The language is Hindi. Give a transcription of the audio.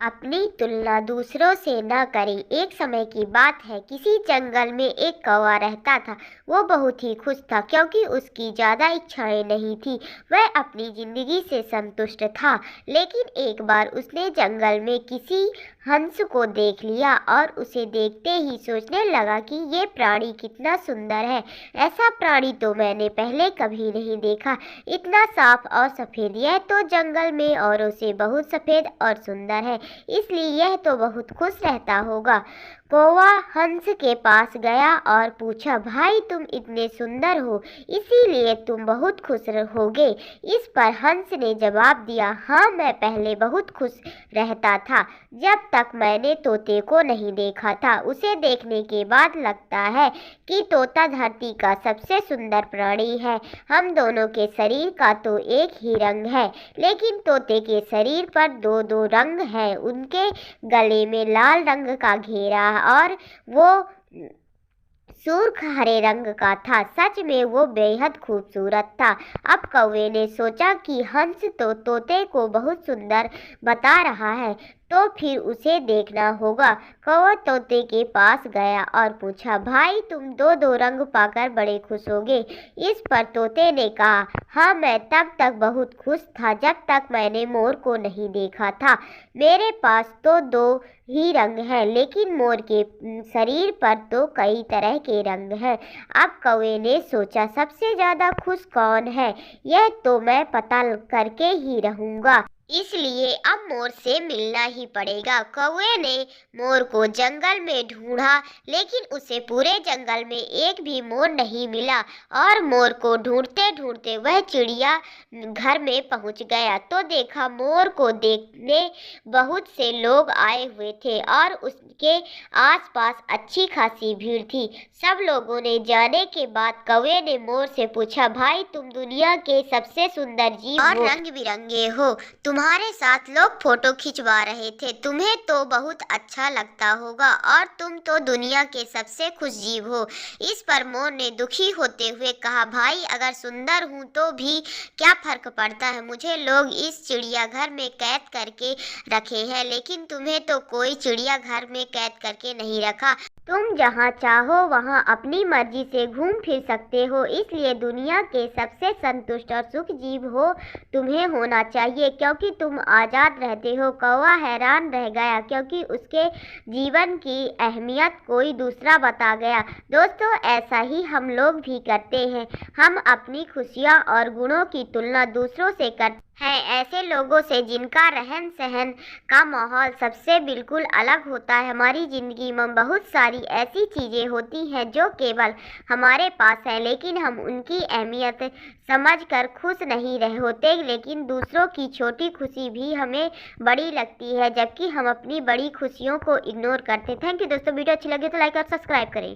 अपनी तुलना दूसरों से न करें। एक समय की बात है, किसी जंगल में एक कौवा रहता था। वो बहुत ही खुश था क्योंकि उसकी ज़्यादा इच्छाएं नहीं थी। वह अपनी ज़िंदगी से संतुष्ट था। लेकिन एक बार उसने जंगल में किसी हंस को देख लिया और उसे देखते ही सोचने लगा कि ये प्राणी कितना सुंदर है। ऐसा प्राणी तो मैंने पहले कभी नहीं देखा। इतना साफ और सफ़ेद, यह तो जंगल में औरों से बहुत सफ़ेद और सुंदर है, इसलिए यह तो बहुत खुश रहता होगा। कौवा हंस के पास गया और पूछा, भाई तुम इतने सुंदर हो, इसीलिए तुम बहुत खुश होगे। इस पर हंस ने जवाब दिया, हाँ मैं पहले बहुत खुश रहता था जब तक मैंने तोते को नहीं देखा था। उसे देखने के बाद लगता है कि तोता धरती का सबसे सुंदर प्राणी है। हम दोनों के शरीर का तो एक ही रंग है, लेकिन तोते के शरीर पर दो दो रंग हैं। उनके गले में लाल रंग का घेरा और वो सुर्ख हरे रंग का था। सच में वो बेहद खूबसूरत था। अब कौवे ने सोचा कि हंस तो तोते को बहुत सुंदर बता रहा है, तो फिर उसे देखना होगा। कौवा तोते के पास गया और पूछा, भाई तुम दो दो रंग पाकर बड़े खुश होगे। इस पर तोते ने कहा, हाँ मैं तब तक बहुत खुश था जब तक मैंने मोर को नहीं देखा था। मेरे पास तो दो ही रंग हैं, लेकिन मोर के शरीर पर तो कई तरह के रंग हैं। अब कौवे ने सोचा, सबसे ज़्यादा खुश कौन है, यह तो मैं पता करके ही रहूँगा। इसलिए अब मोर से मिलना ही पड़ेगा। कौवे ने मोर को जंगल में ढूंढा, लेकिन उसे पूरे जंगल में एक भी मोर नहीं मिला। और मोर को ढूंढते ढूंढते वह चिड़िया घर में पहुंच गया तो देखा मोर को देखने बहुत से लोग आए हुए थे और उसके आसपास अच्छी खासी भीड़ थी। सब लोगों ने जाने के बाद कौवे ने मोर से पूछा, भाई तुम दुनिया के सबसे सुंदर जीव और रंग बिरंगे हो, तुम्हारे साथ लोग फोटो खिंचवा रहे थे, तुम्हें तो बहुत अच्छा लगता होगा और तुम तो दुनिया के सबसे खुश जीव हो। इस पर मोर ने दुखी होते हुए कहा, भाई अगर सुंदर हूँ तो भी क्या फर्क पड़ता है, मुझे लोग इस चिड़ियाघर में कैद करके रखे हैं, लेकिन तुम्हें तो कोई चिड़ियाघर में कैद करके नहीं रखा। तुम जहाँ चाहो वहाँ अपनी मर्जी से घूम फिर सकते हो, इसलिए दुनिया के सबसे संतुष्ट और सुख जीव हो तुम्हें होना चाहिए, क्योंकि तुम आज़ाद रहते हो। कौवा हैरान रह गया क्योंकि उसके जीवन की अहमियत कोई दूसरा बता गया। दोस्तों, ऐसा ही हम लोग भी करते हैं। हम अपनी खुशियाँ और गुणों की तुलना दूसरों से करते हैं, ऐसे लोगों से जिनका रहन सहन का माहौल सबसे बिल्कुल अलग होता है। हमारी ज़िंदगी में बहुत सारी ऐसी चीज़ें होती हैं जो केवल हमारे पास है, लेकिन हम उनकी अहमियत समझकर खुश नहीं रह होते, लेकिन दूसरों की छोटी खुशी भी हमें बड़ी लगती है, जबकि हम अपनी बड़ी खुशियों को इग्नोर करते। थैंक यू दोस्तों, वीडियो अच्छी लगी तो लाइक और सब्सक्राइब करें।